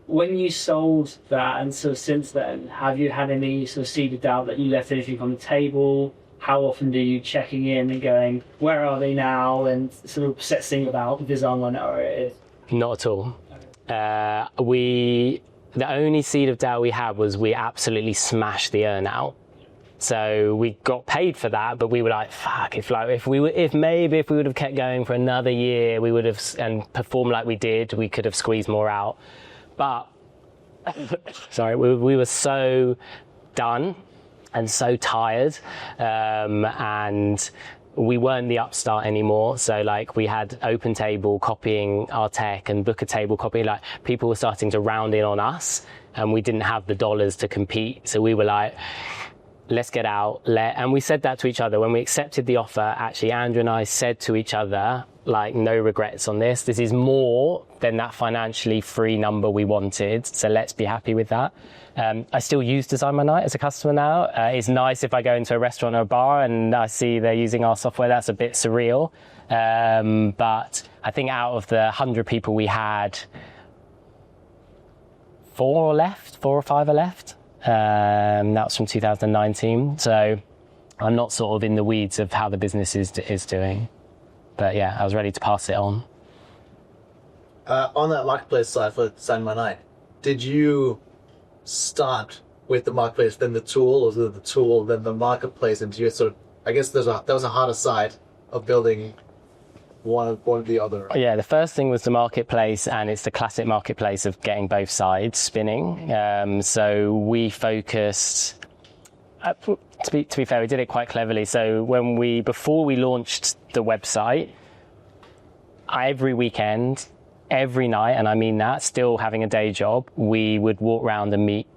When you sold that, and sort of since then, have you had any sort of seed of doubt that you left anything on the table? How often do you checking in and going, where are they now, and sort of obsessing about DesignMyNight? Not at all. The only seed of doubt we had was we absolutely smashed the earn-out. So we got paid for that, but we were like, fuck, if we would have kept going for another year, we would have, and performed like we did, we could have squeezed more out. But sorry, we were so done and so tired, and we weren't the upstart anymore. So like we had OpenTable copying our tech and BookerTable copying, like people were starting to round in on us, and we didn't have the dollars to compete. So we were like, let's get out. And we said that to each other when we accepted the offer. Actually, Andrew and I said to each other, like, no regrets on this. This is more than that financially free number we wanted. So let's be happy with that. I still use DesignMyNight as a customer now. It's nice if I go into a restaurant or a bar and I see they're using our software. That's a bit surreal. But I think out of the 100 people we had, 4 or 5 are left. That was from 2019. So I'm not sort of in the weeds of how the business is doing. But yeah, I was ready to pass it on. On that marketplace side for DesignMyNight, did you start with the marketplace, then the tool, or was it the tool, then the marketplace? And do you sort of, I guess that was a harder side of building one or the other. Yeah, the first thing was the marketplace, and it's the classic marketplace of getting both sides spinning. So we focused, to be fair, we did it quite cleverly. So before we launched the website, every weekend, every night, and I mean that, still having a day job, we would walk around and meet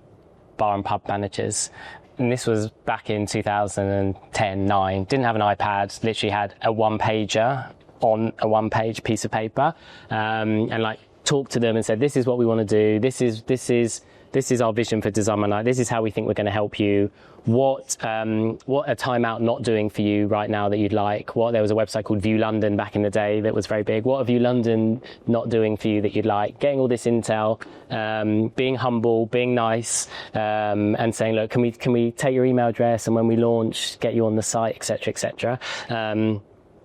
bar and pub managers. And this was back in 2010-9. Didn't have an iPad, literally had a one-pager on a one-page piece of paper, and like talked to them and said, this is what we want to do. This is our vision for DesignMyNight. This is how we think we're going to help you. What a Time Out not doing for you right now that you'd like. There was a website called View London back in the day that was very big. What are View London not doing for you that you'd like? Getting all this intel, being humble, being nice, and saying, look, can we take your email address, and when we launch, get you on the site, etc., etc.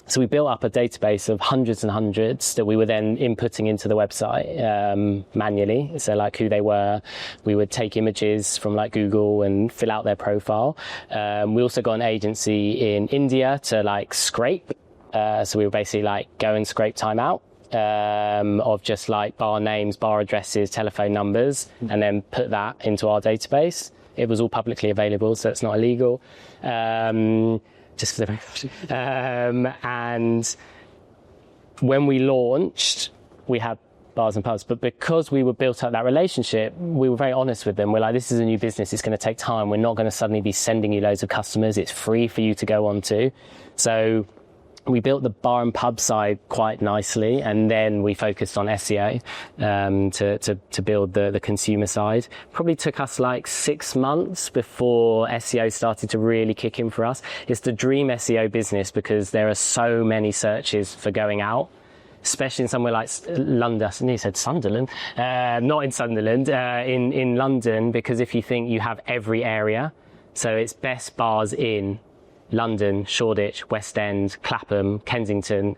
So we built up a database of hundreds and hundreds that we were then inputting into the website manually. So like who they were, we would take images from like Google and fill out their profile. We also got an agency in India to like scrape. So we were basically like go and scrape Time Out of just like bar names, bar addresses, telephone numbers, and then put that into our database. It was all publicly available, so it's not illegal. Just for the record. And when we launched, we had bars and pubs, but because we were built up that relationship, we were very honest with them. We're like, this is a new business, it's going to take time. We're not going to suddenly be sending you loads of customers. It's free for you to go on to. So we built the bar and pub side quite nicely, and then we focused on SEO to build the consumer side. Probably took us like 6 months before SEO started to really kick in for us. It's the dream SEO business because there are so many searches for going out, especially in somewhere like London. I nearly said Sunderland. Not in Sunderland, in London, because if you think you have every area, so it's best bars in London, Shoreditch, West End, Clapham, Kensington,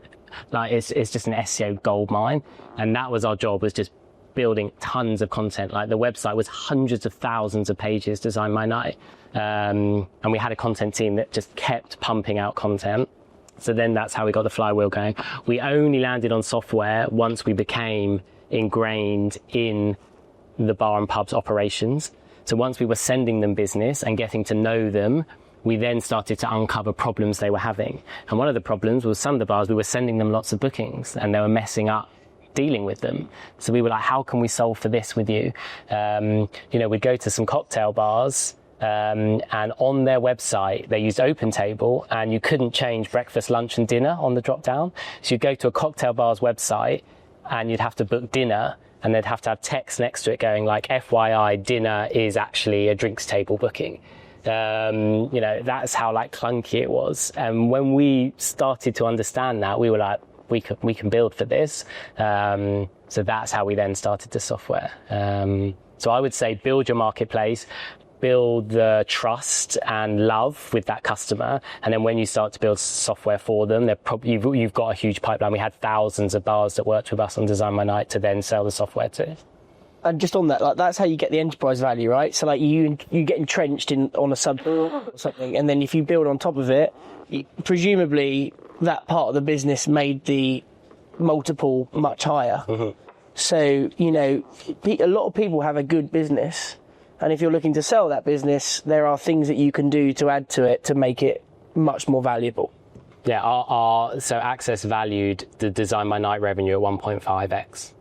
like it's just an SEO gold mine. And that was our job, was just building tons of content. Like the website was hundreds of thousands of pages, DesignMyNight. And we had a content team that just kept pumping out content. So then that's how we got the flywheel going. We only landed on software once we became ingrained in the bar and pubs operations. So once we were sending them business and getting to know them, we then started to uncover problems they were having. And one of the problems was some of the bars, we were sending them lots of bookings and they were messing up dealing with them. So we were like, how can we solve for this with you? We'd go to some cocktail bars, and on their website, they used OpenTable, and you couldn't change breakfast, lunch and dinner on the drop down. So you'd go to a cocktail bar's website and you'd have to book dinner, and they'd have to have text next to it going like, FYI, dinner is actually a drinks table booking. That's how like clunky it was. And when we started to understand that, we were like, we can build for this. So that's how we then started the software. So I would say build your marketplace, build the trust and love with that customer, and then when you start to build software for them, you've got a huge pipeline. We had thousands of bars that worked with us on Design My Night to then sell the software to. And just on that, like that's how you get the enterprise value, right? So like you get entrenched on a sub or something, and then if you build on top of it, presumably that part of the business made the multiple much higher. Mm-hmm. So a lot of people have a good business, and if you're looking to sell that business, there are things that you can do to add to it to make it much more valuable. Yeah, so Access valued the Design My Night revenue at 1.5x.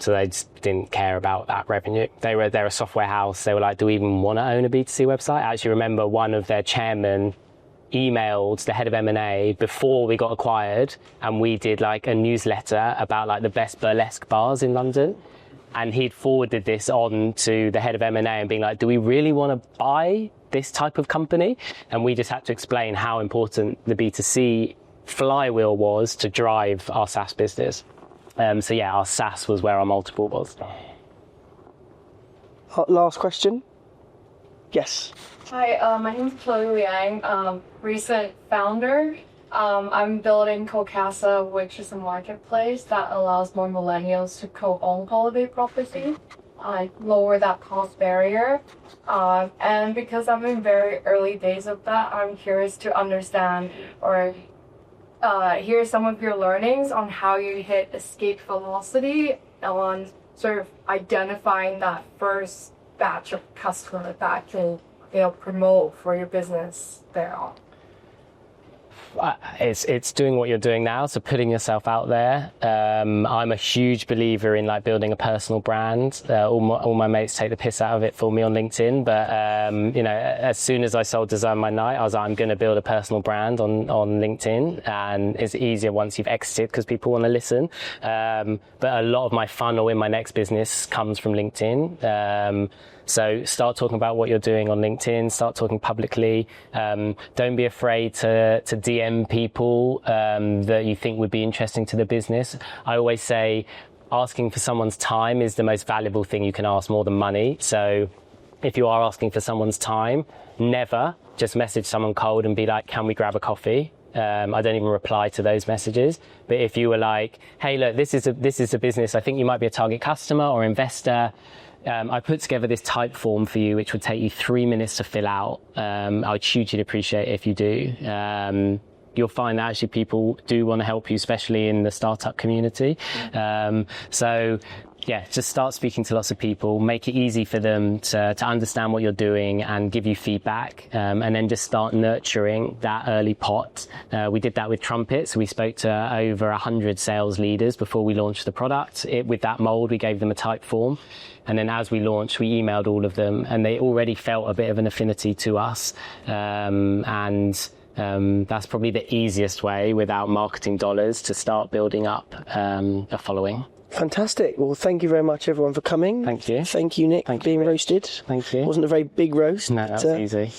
So they just didn't care about that revenue. They're a software house. They were like, do we even want to own a B2C website? I actually remember one of their chairmen emailed the head of M&A before we got acquired, and we did like a newsletter about like the best burlesque bars in London. And he'd forwarded this on to the head of M&A and being like, do we really want to buy this type of company? And we just had to explain how important the B2C flywheel was to drive our SaaS business. Our SaaS was where our multiple was. Last question. Yes. Hi, my name is Chloe Liang, recent founder. I'm building Cocasa, which is a marketplace that allows more millennials to co-own holiday property, lower that cost barrier. And because I'm in very early days of that, I'm curious to understand or hear some of your learnings on how you hit escape velocity on sort of identifying that first batch of customer that can promote for your business there on. It's doing what you're doing now, so putting yourself out there. I'm a huge believer in like building a personal brand. All my mates take the piss out of it for me on LinkedIn, but as soon as I sold Design My Night, I was like, I'm going to build a personal brand on LinkedIn, and it's easier once you've exited because people want to listen. But a lot of my funnel in my next business comes from LinkedIn. So start talking about what you're doing on LinkedIn, start talking publicly. Don't be afraid to DM people that you think would be interesting to the business. I always say asking for someone's time is the most valuable thing you can ask, more than money. So if you are asking for someone's time, never just message someone cold and be like, can we grab a coffee? I don't even reply to those messages. But if you were like, hey, look, this is a business, I think you might be a target customer or investor. I put together this type form for you, which would take you 3 minutes to fill out. I would hugely appreciate it if you do. You'll find that actually people do want to help you, especially in the startup community. Just start speaking to lots of people, make it easy for them to understand what you're doing and give you feedback, and then just start nurturing that early pot. We did that with Trumpet, so we spoke to over 100 sales leaders before we launched the product. With that mold, we gave them a type form, and then as we launched, we emailed all of them, and they already felt a bit of an affinity to us, that's probably the easiest way without marketing dollars to start building up a following. Fantastic. Well, thank you very much, everyone, for coming. Thank you. Thank you, Nick, for being roasted. Thank you. It wasn't a very big roast. No, that was easy.